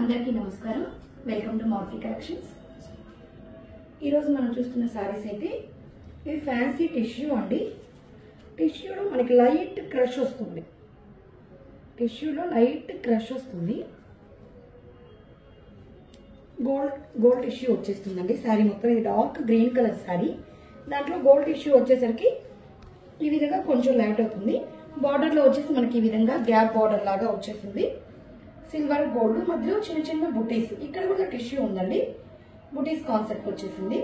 అందరికీ నమస్కారం. Welcome to Madhuri collections. ఈరోజు మనం చూస్తున్న సారీస్ అయితే ఇది ఫ్యాన్సీ టిష్యూ అండి. టిష్యూలో మనకి లైట్ క్రష్ వస్తుంది. గోల్డ్ టిష్యూ వచ్చేస్తుందండి. శారీ మొత్తం ఇది డార్క్ గ్రీన్ కలర్ శారీ. దాంట్లో గోల్డ్ టిష్యూ వచ్చేసరికి ఈ విధంగా కొంచెం లైట్ అవుతుంది. బార్డర్లో వచ్చేసి మనకి ఈ విధంగా గ్యాప్ బార్డర్ లాగా వచ్చేసింది. సిల్వర్ గోల్డ్ మధ్యలో చిన్న చిన్న బుటీస్, ఇక్కడ కూడా టిష్యూ ఉందండి. బుటీస్ కాన్సెప్ట్ వచ్చేసింది.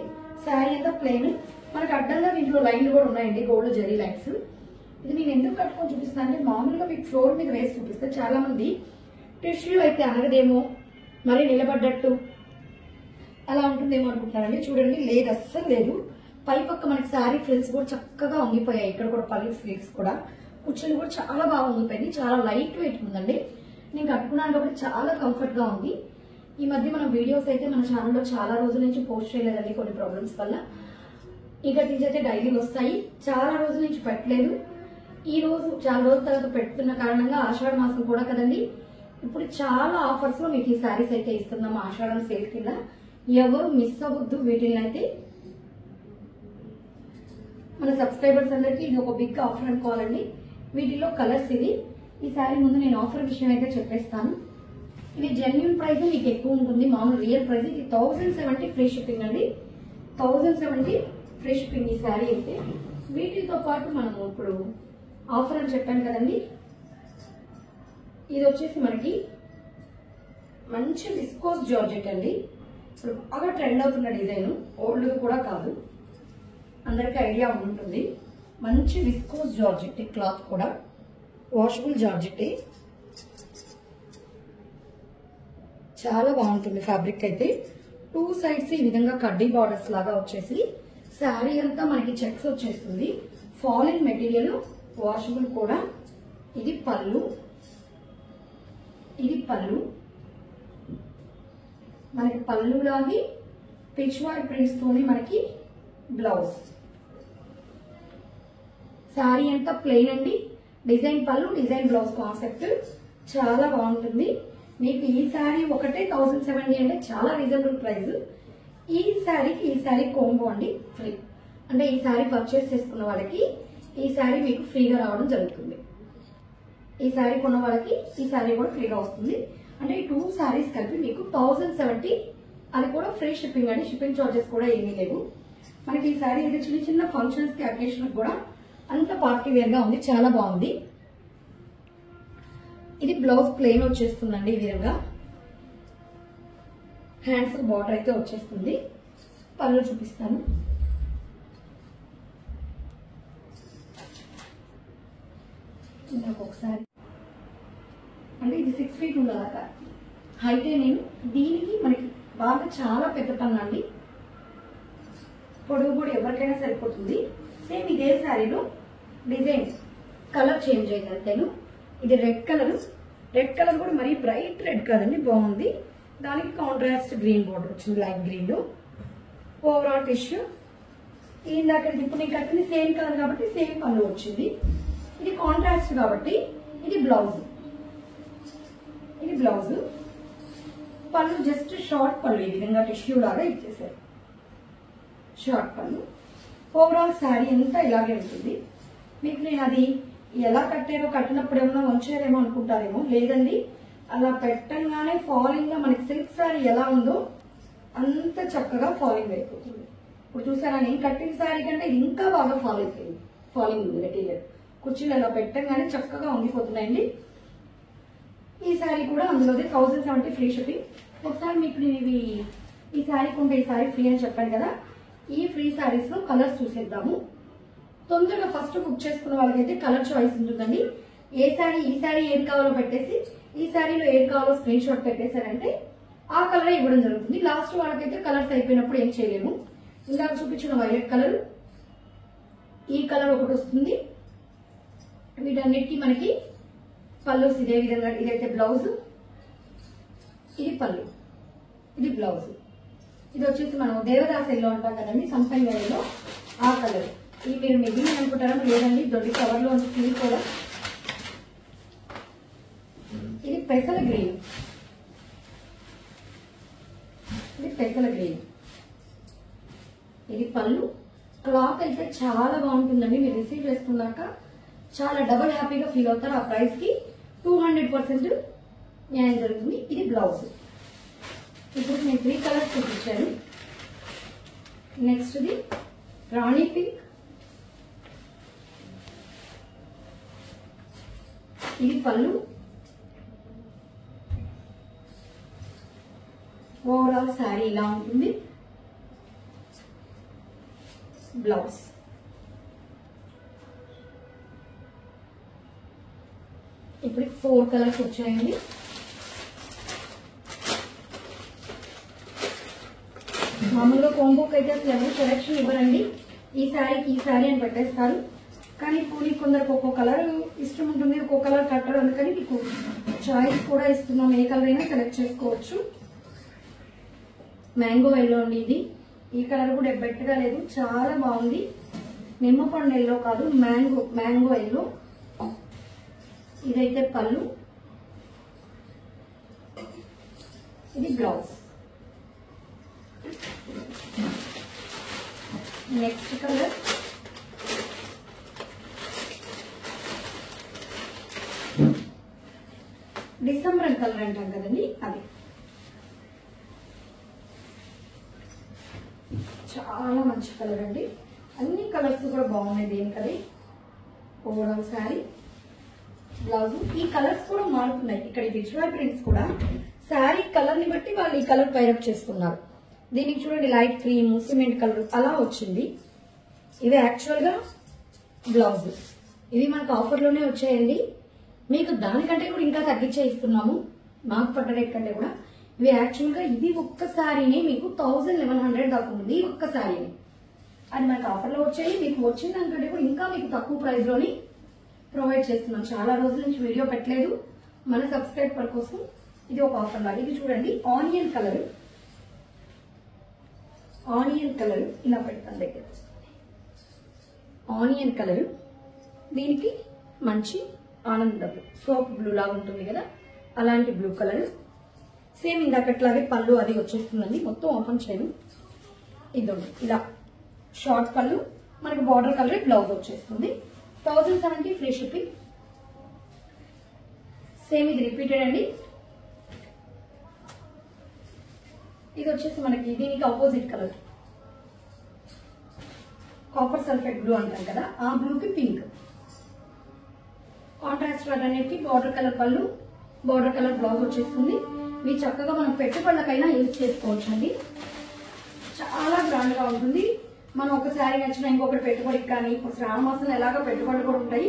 శారీ అంతా ప్లెయిన్. మనకు అడ్డంగా దీంట్లో లైన్లు కూడా ఉన్నాయండి, గోల్డ్ జరీ లైన్స్. ఇది నేను ఎందుకు కట్టుకొని చూపిస్తాను అంటే మామూలుగా మీకు ఫ్లోర్ మీద వేసి చూపిస్తే చాలా మంది టిష్యూ అయితే అనగదేమో, మరి నిలబడ్డట్టు అలా ఉంటుందేమో అనుకుంటున్నారండి. చూడండి, లేదు, అస్సలు లేదు. పై పక్క మనకి శారీ ఫ్రిల్స్ కూడా చక్కగా వంగిపోయాయి. ఇక్కడ కూడా పళ్ళు ఫ్రిల్స్ కూడా, కుర్చీలు కూడా చాలా బాగా వంగిపోయింది. చాలా లైట్ వెయిట్ ఉందండి. నేను కట్టుకున్నాను కాబట్టి చాలా కంఫర్ట్ గా ఉంది. ఈ మధ్య మన వీడియోస్ అయితే మన ఛానల్లో చాలా రోజుల నుంచి పోస్ట్ చేయలేదండి, కొన్ని ప్రాబ్లమ్స్ వల్ల. ఇక నుంచి అయితే డైలీ వస్తాయి. చాలా రోజుల నుంచి పెట్టలేదు. ఈ రోజు చాలా రోజుల తర్వాత పెడుతున్న కారణంగా ఆషాఢ మాసం కూడా కదండి. ఇప్పుడు చాలా ఆఫర్స్ లో మీకు ఈ శారీస్ అయితే ఇస్తున్నాము ఆషాఢం సేల్ కింద. ఎవరు మిస్ అవ్వద్దు వీటిని అయితే. మన సబ్స్క్రైబర్స్ అందరికీ ఇది ఒక బిగ్ ఆఫర్ అనుకోవాలండి. వీటిలో కలర్స్ ఇది. ఈ శారీ ముందు నేను ఆఫర్ విషయం అయితే చెప్పేస్తాను. ఇది జెన్యూన్ ప్రైస్ మీకు ఎక్కువ ఉంటుంది. మామూలు రియల్ ప్రైస్ ఇది 1070 ఫ్రీ షిప్పింగ్ అండి. 1070 ఫ్రీ షిప్పింగ్ ఈ శారీ అయితే. వీటితో పాటు మనం ఇప్పుడు ఆఫర్ అని చెప్పాను కదండి. ఇది వచ్చేసి మనకి మంచి విస్కోస్ జార్జెట్ అండి. ఇప్పుడు బాగా ట్రెండ్ అవుతున్న డిజైన్, ఓల్డ్ కూడా కాదు, అందరికీ ఐడియా ఉంటుంది. మంచి విస్కోస్ జార్జెట్, క్లాత్ కూడా వాషబుల్ జార్జెట్, చాలా బాగుంటుంది ఫ్యాబ్రిక్ అయితే. టూ సైడ్స్ ఈ విధంగా కడ్డీ బార్డర్స్ లాగా వచ్చేసి శారీ అంతా మనకి చెక్స్ వచ్చేస్తుంది. ఫాలిన్ మెటీరియల్, వాషబుల్ కూడా. ఇది పళ్ళు, మనకి పళ్ళు లాగి పిచ్ వాయ్ ప్రింట్స్ తోని మనకి బ్లౌజ్. శారీ అంతా ప్లెయిన్ అండి. డిజైన్ పళ్ళు, డిజైన్ బ్లౌజ్ కాన్సెప్ట్ చాలా బాగుంటుంది. మీకు ఈ శారీ ఒకటే 1070 అంటే చాలా రీజనబుల్ ప్రైస్. ఈ శారీ కోంబో అండి, ఫ్రీ. అంటే ఈ శారీ పర్చేస్ చేసుకున్న వాళ్ళకి ఈ శారీ మీకు ఫ్రీగా రావడం జరుగుతుంది. ఈ శారీ కొన్న వాళ్ళకి ఈ శారీ కూడా ఫ్రీగా వస్తుంది. అంటే ఈ 2 శారీస్ కలిపి మీకు 1070. అది కూడా ఫ్రీ షిప్పింగ్ అండి. షిప్పింగ్ చార్జెస్ కూడా ఏమీ లేవు. మనకి ఈ శారీ అయితే చిన్న చిన్న ఫంక్షన్స్ కి, అకేషన్ కూడా అంత పార్టీ వేర్ గా ఉంది. చాలా బాగుంది. ఇది బ్లౌజ్ ప్లెయిన్ వచ్చేస్తుందండి. ఈ విధంగా హ్యాండ్స్ బార్డర్ అయితే వచ్చేస్తుంది. పళ్ళు చూపిస్తాను. ఒకసారి అంటే ఇది 6 feet ఉండదాకా హైటే. నేను దీనికి మనకి బాగా చాలా పెద్ద పన్ను అండి. పొడవు కూడా ఎవరికైనా సరిపోతుంది. సేమ్ ఇదే శారీలో డిజైన్ కలర్ చేంజ్ అయ్యిందంతేను. ఇది రెడ్ కలర్ కూడా మరీ బ్రైట్ రెడ్ కాదండి, బాగుంది. దానికి కాంట్రాస్ట్ గ్రీన్ బోర్డర్ వచ్చింది, లైట్ గ్రీన్ లో. ఓవరాల్ టిష్యూ ఇందాక ఇప్పుడు నేను కట్టింది సేమ్ కలర్ కాబట్టి సేమ్ పళ్ళు వచ్చింది. ఇది కాంట్రాస్ట్ కాబట్టి ఇది బ్లౌజ్. పళ్ళు జస్ట్ షార్ట్ పళ్ళు, ఈ విధంగా టిష్యూ లాగా ఇచ్చేసారు, షార్ట్ పళ్ళు. ఓవరాల్ శారీ అంతా ఇలాగే ఉంటుంది. మీకు నేను అది ఎలా కట్టారో, కట్టినప్పుడు ఏమన్నా వంచారేమో అనుకుంటారేమో, లేదండి. అలా పెట్టంగానే ఫాలింగ్ గా మనకి సిల్క్ శారీ ఎలా ఉందో అంత చక్కగా ఫాలింగ్ అయిపోతుంది. ఇప్పుడు చూసారా, నేను కట్టిన శారీ కంటే ఇంకా బాగా ఫాలింగ్ ఉంది మెటీరియల్. కుర్చీలు అలా పెట్టంగానే చక్కగా వంగిపోతున్నాయండి. ఈ శారీ కూడా అందులోదే 1070 ఫ్రీ షిప్పింగ్. ఒకసారి మీకు నేను ఈ శారీ కొంటే ఈ శారీ ఫ్రీ అని చెప్పాను కదా. ఈ ఫ్రీ శారీస్ లో కలర్స్ చూసేద్దాము. తొందరగా ఫస్ట్ బుక్ చేసుకున్న వాళ్ళకైతే కలర్ చాయిస్ ఉంటుందండి. ఈ శారీ ఏది కావాలో పెట్టేసి, ఈ శారీలో ఏది కావాలో స్క్రీన్ షాట్ పెట్టేశారంటే ఆ కలర్ ఇవ్వడం జరుగుతుంది. లాస్ట్ వాళ్ళకైతే కలర్స్ అయిపోయినప్పుడు ఏం చేయలేము. ఇందాక చూపించిన వైలెట్ కలర్, ఈ కలర్ ఒకటి వస్తుంది. వీటన్నిటికీ మనకి పళ్ళు ఇదే విధంగా. ఇదైతే బ్లౌజ్, ఇది పళ్ళు, ఇది బ్లౌజ్. ఇది వచ్చేసి మనం దేవదాస్ ఎల్లో అంటాం కదండి, సంపంగి ఎల్లో, ఆ కలర్. ఇది మీరు మిగిలిన అనుకుంటారా, లేదండి, దొడ్డి కవర్ లో ఉంది కూడా. ఇది పెసల గ్రీన్, పెసల గ్రీన్. ఇది పళ్ళు. క్లాత్ అయితే చాలా బాగుంటుందండి. మీరు రిసీవ్ చేసుకున్నాక చాలా డబుల్ హ్యాపీగా ఫీల్ అవుతారు. ఆ ప్రైస్ కి 200% న్యాయం జరుగుతుంది. ఇది బ్లౌజ్. ఇప్పుడు నేను 3 కలర్స్ చూపించాను. Next the Rani pink. ఇది పళ్ళు. ఓవరాల్ శారీ ఇలా ఉంటుంది. బ్లౌజ్. ఇప్పుడు 4 కలర్స్ వచ్చాయండి. మామూలుగా కాంబోకి అయితే అసలు ఎవరు సెలెక్షన్ ఇవ్వరండి. ఈ శారీ అని పెట్టేస్తారు. కానీ ఇప్పుడు కొందరికి ఒక్కో కలర్ ఇష్టం ఉంటుంది, ఒక్కో కలర్ కట్టరు. అందుకని మీకు చాయిస్ కూడా ఇస్తున్నాం. ఏ కలర్ అయినా సెలెక్ట్ చేసుకోవచ్చు. మ్యాంగో ఎల్లో అండి ఇది. ఈ కలర్ కూడా బెట్టగా లేదు, చాలా బాగుంది. నిమ్మపండు ఎల్లో కాదు, మ్యాంగో ఎల్లో. ఇదైతే పళ్ళు. ఇది blouse. Next colour December colour అంటాం కదండి, అది. చాలా మంచి కలర్ అండి. అన్ని కలర్స్ కూడా బాగున్నాయి దేనికది. Overall sari, blouse. ఈ కలర్స్ కూడా మారుతున్నాయి. ఇక్కడ విజువల్ ప్రింట్స్ కూడా శారీ కలర్ ని బట్టి వాళ్ళు ఈ కలర్ పైరప్ చేసుకున్నారు. దీనికి చూడండి లైట్ క్రీమ్, సిమెంట్ కలర్ అలా వచ్చింది. ఇవి యాక్చువల్ గా బ్లౌజ్. ఇవి మనకు ఆఫర్ లోనే వచ్చాయండి. మీకు దానికంటే కూడా ఇంకా తగ్గించే ఇస్తున్నాము. మాకు పట్ట రేట్ కంటే కూడా. ఇవి యాక్చువల్ గా ఇది ఒక్క శారీని మీకు 1100 దాకా ఉంది. ఈ ఒక్క శారీని అది మనకు ఆఫర్ లో వచ్చాయి. మీకు వచ్చిన దానికంటే కూడా ఇంకా మీకు తక్కువ ప్రైస్ లోని ప్రొవైడ్ చేస్తున్నాం. చాలా రోజుల నుంచి వీడియో పెట్టలేదు మన సబ్స్క్రైబర్ కోసం. ఇది ఒక ఆఫర్ లాగా. ఇది చూడండి ఆనియన్ కలర్. ఆనియన్ కలర్ ఇలా పెడతాను దగ్గర. Onion colour. దీనికి మంచి ఆనంద బ్లూ, సోప్ బ్లూ లాగా ఉంటుంది కదా, అలాంటి బ్లూ కలర్. సేమ్ ఇందాకట్లాగే పళ్ళు అది వచ్చేస్తుందండి. మొత్తం ఓపెన్ చేయను. ఇదండి ఇలా షార్ట్ పళ్ళు, మనకి బార్డర్ కలర్, బ్లౌజ్ వచ్చేస్తుంది. 1070 ఫ్రీ షిప్పింగ్. సేమ్ ఇది రిపీటెడ్ అండి. ఇది వచ్చేసి మనకి దీనికి opposite colour, copper sulphate blue అంటాం కదా, ఆ బ్లూకి పింక్. కాంట్రాస్ట్ అనేది బార్డర్ కలర్ పళ్ళు, బార్డర్ కలర్ బ్లౌజ్ వచ్చేస్తుంది. ఇవి చక్కగా మనం పెట్టుబడులకైనా యూజ్ చేసుకోవచ్చు అండి. చాలా గ్రాండ్ గా ఉంటుంది. మనం ఒక శారీ నచ్చినా ఇంకొకటి పెట్టుబడికి కానీ, ఇప్పుడు శ్రావణ మాసంలో ఎలాగో పెట్టుబడులు కూడా ఉంటాయి,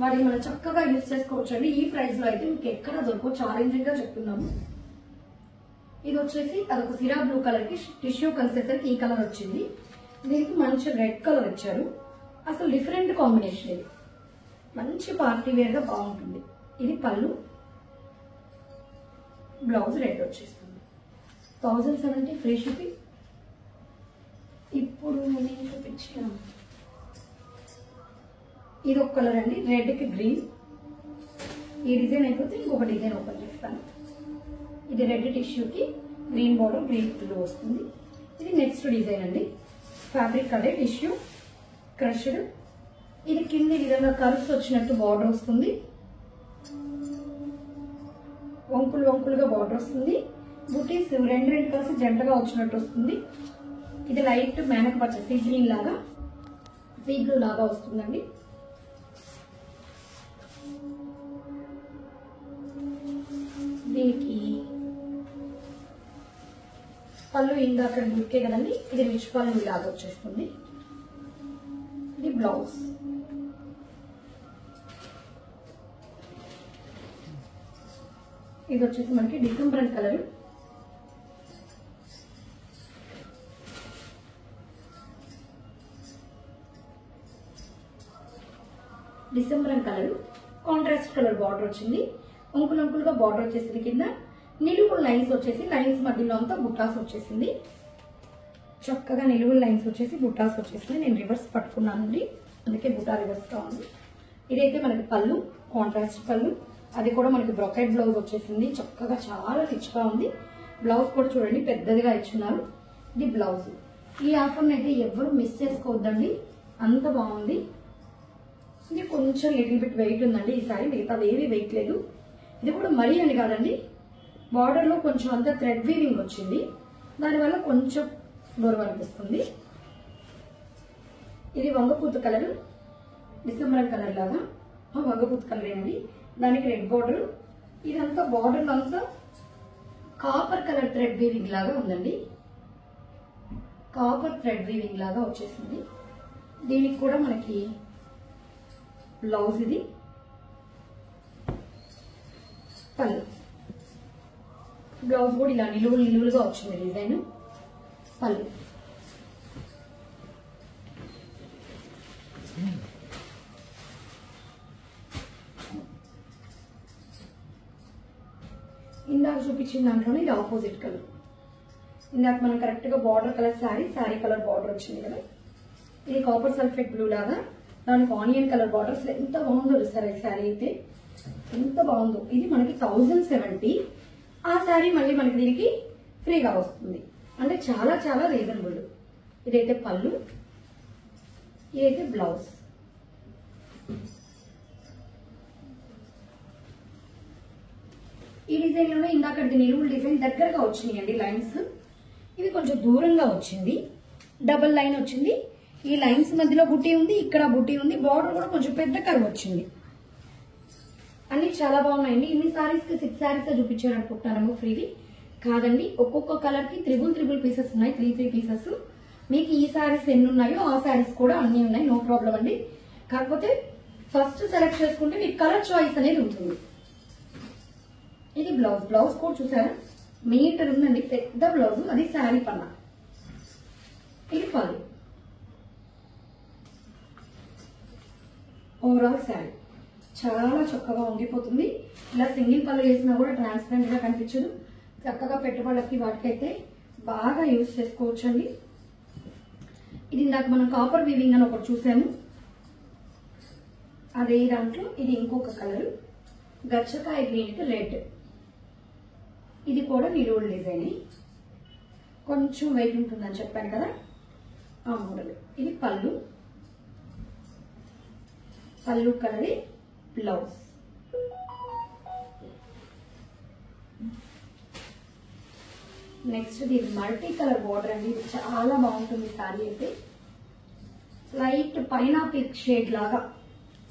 వాటిని మనం చక్కగా యూజ్ చేసుకోవచ్చు అండి. ఈ ప్రైస్ లో అయితే మీకు ఎక్కడ దొరకవు, ఛాలెంజింగ్ గా చెప్తున్నాము. ఇది వచ్చేసి అదొక సిరా బ్లూ కలర్ కి టిష్యూ కన్సిస్టెన్సీ ఈ కలర్ వచ్చింది. దీనికి మంచి రెడ్ కలర్ ఇచ్చారు. అసలు డిఫరెంట్ కాంబినేషన్. ఇది మంచి పార్టీ వేర్ గా బాగుంటుంది. ఇది పళ్ళు, బ్లౌజ్ రెడ్ వచ్చేస్తుంది. 1070 ఫ్రీ షిప్పింగ్. ఇప్పుడు నేను చూపించిన ఇది ఒక కలర్ అండి, రెడ్ కి గ్రీన్. ఈ డిజైన్ అయిపోతే ఇంకొక డిజైన్ ఓపెన్ చేస్తాను. ఇది రెడ్ టిష్యూకి గ్రీన్ బార్డర్, గ్రీన్ బ్లూ వస్తుంది. ఇది నెక్స్ట్ డిజైన్ అండి. ఫ్యాబ్రిక్ అదే టిష్యూ క్రష్డ్. ఇది కింద విధంగా కర్వ్స్ వచ్చినట్టు బార్డర్ వస్తుంది. వంకులుగా బార్డర్ వస్తుంది. బుటీస్ రెండు కలిసి జంటగా వచ్చినట్టు వస్తుంది. ఇది లైట్ మేనక పచ్చ సీ గ్రీన్ లాగా, సీ బ్లూ లాగా వస్తుందండి. దీనికి పళ్ళు ఇందాక బుక్కే కదండి, ఇది రిచ్ పళ్ళు లాగా వచ్చేస్తుంది. ఇది బ్లౌజ్. ఇది వచ్చేసి మనకి December colour. December colour contrast colour border వచ్చింది. అంకులుగా బార్డర్ వచ్చేసింది. కింద నిలువుల లైన్స్ వచ్చేసి లైన్స్ మధ్యలో అంతా బుట్టాస్ వచ్చేసింది. చక్కగా నిలువుల లైన్స్ వచ్చేసి బుట్టాస్ వచ్చేసింది. నేను రివర్స్ పట్టుకున్నానండి, అందుకే బుట్టా రివర్స్ గా ఉంది. ఇదైతే మనకి పళ్ళు, కాంట్రాస్ట్ పళ్ళు. అది కూడా మనకి బ్రొకెట్ బ్లౌజ్ వచ్చేసింది. చక్కగా చాలా రిచ్ గా ఉంది. బ్లౌజ్ కూడా చూడండి పెద్దదిగా ఇచ్చున్నారు. ఇది బ్లౌజ్. ఈ ఆఫర్ని అయితే ఎవరు మిస్ చేసుకోవద్దండి, అంత బాగుంది. ఇది కొంచెం లిటిల్ బిట్ వెయిట్ ఉందండి ఈసారి, మిగతా ఏవి వెయిట్ లేదు. ఇది కూడా మరీ అని కాదండి, బార్డర్లో కొంచెం అంతా థ్రెడ్ వీవింగ్ వచ్చింది, దానివల్ల కొంచెం బరువు అనిపిస్తుంది. ఇది వంగపూత కలర్, డిసెంబర్ కలర్ లాగా వంగపూత కలర్ అండి, దానికి రెడ్ బార్డర్. ఇదంతా బార్డర్ అంతా కాపర్ కలర్ థ్రెడ్ వీవింగ్ లాగా ఉందండి, కాపర్ థ్రెడ్ వీవింగ్ లాగా వచ్చేసింది. దీనికి కూడా మనకి బ్లౌజ్, ఇది పళ్ళు. బ్లౌజ్ కూడా ఇలా నిలువులుగా వచ్చింది డిజైన్. పళ్ళు ఇందాక చూపించిన దాంట్లోనే ఇది ఆపోజిట్ కలర్. ఇందాక మనం కరెక్ట్ గా border colour sari colour border వచ్చింది కదా, ఇది కాపర్ సల్ఫేట్ బ్లూ లాగా, దానికి ఆనియన్ కలర్ బార్డర్స్. ఎంత బాగుందో సరే శారీ అయితే, ఎంత బాగుందో. ఇది మనకి 1070. ఆ శారీ మళ్ళీ మనకి దీనికి ఫ్రీగా వస్తుంది, అంటే చాలా చాలా రీజనబుల్. ఇదైతే పళ్ళు, ఇదైతే బ్లౌజ్. ఈ డిజైన్ లోనే ఇందాక నిలువుల డిజైన్ దగ్గరగా వచ్చినాయండి లైన్స్, ఇది కొంచెం దూరంగా వచ్చింది. డబుల్ లైన్ వచ్చింది, ఈ లైన్స్ మధ్యలో బుట్టి ఉంది, ఇక్కడ బుట్టి ఉంది, బార్డర్ కూడా కొంచెం పెద్ద కర్వ్ వచ్చింది. అన్ని చాలా బాగున్నాయండి. ఇన్ని సారీస్ కి 6 సారీస్ చూపించాను అనుకుంటున్నాను ఫ్రీవి కాదండి. ఒక్కొక్క కలర్ కి త్రిబుల్ పీసెస్ ఉన్నాయి, 3 పీసెస్. మీకు ఈ సారీస్ ఎన్ని ఉన్నాయో ఆ సారీస్ కూడా అన్ని ఉన్నాయి, నో ప్రాబ్లం అండి. కాకపోతే ఫస్ట్ సెలెక్ట్ చేసుకుంటే మీకు కలర్ చాయిస్ అనేది ఉంటుంది. ఇది బ్లౌజ్ కూడా చూసారా, మీటర్ ఉందండి, పెద్ద బ్లౌజ్, అది శారీ పన్నా. ఇది పళ్ళు, ఓవరాల్ శారీ చాలా చక్కగా ఉండిపోతుంది. ఇలా సింగిల్ పళ్ళు వేసినా కూడా ట్రాన్స్పరెంట్ గా కనిపించదు. చక్కగా పెట్టుబడులకి వాటికైతే బాగా యూజ్ చేసుకోవచ్చు అండి. ఇది ఇందాక మనం కాపర్ వీవింగ్ అని ఒకటి చూసాము, అదే దాంట్లో ఇది ఇంకొక కలర్, గచ్చకాయ గ్రీన్ కి రెడ్. ఇది కూడా నిలువుల డిజైన్, కొంచెం వెయిట్ ఉంటుందని చెప్పాను కదా, ఆ మోడల్. ఇది పళ్ళు కలర్, బ్లౌజ్. నెక్స్ట్ ఇది మల్టీ కలర్ బార్డర్ అండి, ఇది చాలా బాగుంటుంది శారీ అయితే. లైట్ పైనాపిల్ షేడ్ లాగా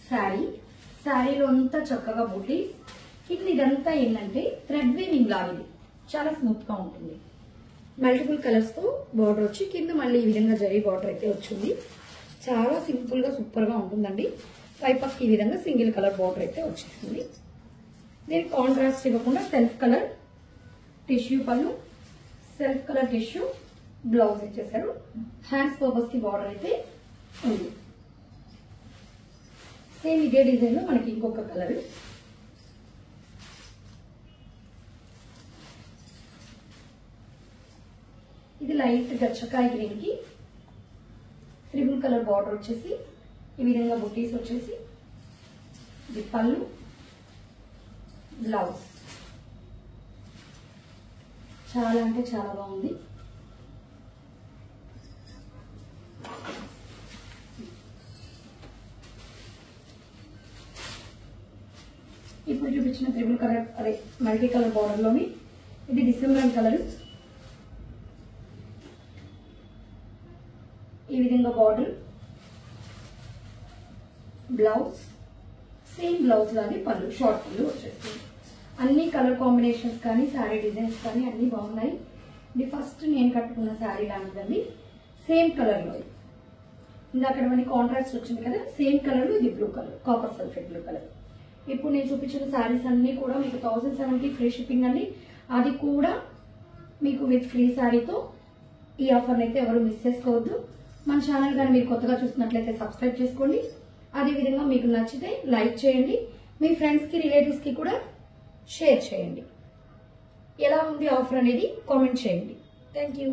శారీలో అంతా చక్కగా బూటీస్. ఇప్పుడు ఇదంతా ఏంటంటే థ్రెడ్ వీవింగ్ లాగా, ఇది చాలా స్మూత్ గా ఉంటుంది. మల్టిపుల్ కలర్స్ తో బార్డర్ వచ్చి కింద మళ్ళీ ఈ విధంగా జరీ బార్డర్ అయితే వచ్చింది. చాలా సింపుల్ గా సూపర్ గా ఉంటుందండి. పైపక్కి ఈ విధంగా సింగిల్ కలర్ బార్డర్ అయితే వచ్చేసింది. దీనికి కాంట్రాస్ట్ ఇవ్వకుండా సెల్ఫ్ కలర్ టిష్యూ పళ్ళు, సెల్ఫ్ కలర్ టిష్యూ బ్లౌజ్ ఇచ్చేసారు. హ్యాండ్స్ పర్పస్ కి బార్డర్ అయితే ఉంది. సేమ్ ఇదే డిజైన్ లో మనకి ఇంకొక కలర్, ఇది లైట్ గచ్చకాయ గ్రీన్ కి త్రిబుల్ కలర్ బార్డర్ వచ్చేసి ఈ విధంగా బుట్టీస్ వచ్చేసి, ఇది పళ్ళు, బ్లౌజ్. చాలా అంటే చాలా బాగుంది. ఇప్పుడు చూపించిన త్రిబుల్ కలర్ అదే మల్టీ కలర్ బార్డర్ లోని ఇది డిసెంబర్ కలర్. ఈ విధంగా బార్డర్, బ్లౌజ్, సేమ్ బ్లౌజ్ లాగే పళ్ళు, షార్ట్ పళ్ళు వచ్చేస్తుంది. అన్ని కలర్ కాంబినేషన్స్ కానీ శారీ డిజైన్స్ కానీ అన్ని బాగున్నాయి. ఇది ఫస్ట్ నేను కట్టుకున్న శారీ లాంటిదండి, సేమ్ కలర్ లో. ఇందాక మనకి కాంట్రాస్ట్ వచ్చింది కదా, సేమ్ కలర్. ఇది blue colour, copper sulphate blue colour. ఇప్పుడు నేను చూపించిన శారీస్ అన్ని కూడా మీకు 1070 ఫ్రీ షిప్పింగ్ అండి. అది కూడా మీకు విత్ ఫ్రీ శారీతో. ఈ ఆఫర్ని అయితే ఎవరు మిస్ చేసుకోవద్దు. మన ఛానల్ కానీ మీరు కొత్తగా చూస్తున్నట్లయితే సబ్స్క్రైబ్ చేసుకోండి. అదేవిధంగా మీకు నచ్చితే లైక్ చేయండి, మీ ఫ్రెండ్స్ కి రిలేటివ్స్ కి కూడా షేర్ చేయండి. ఎలా ఉంది ఆఫర్ అనేది కామెంట్ చేయండి. Thank you.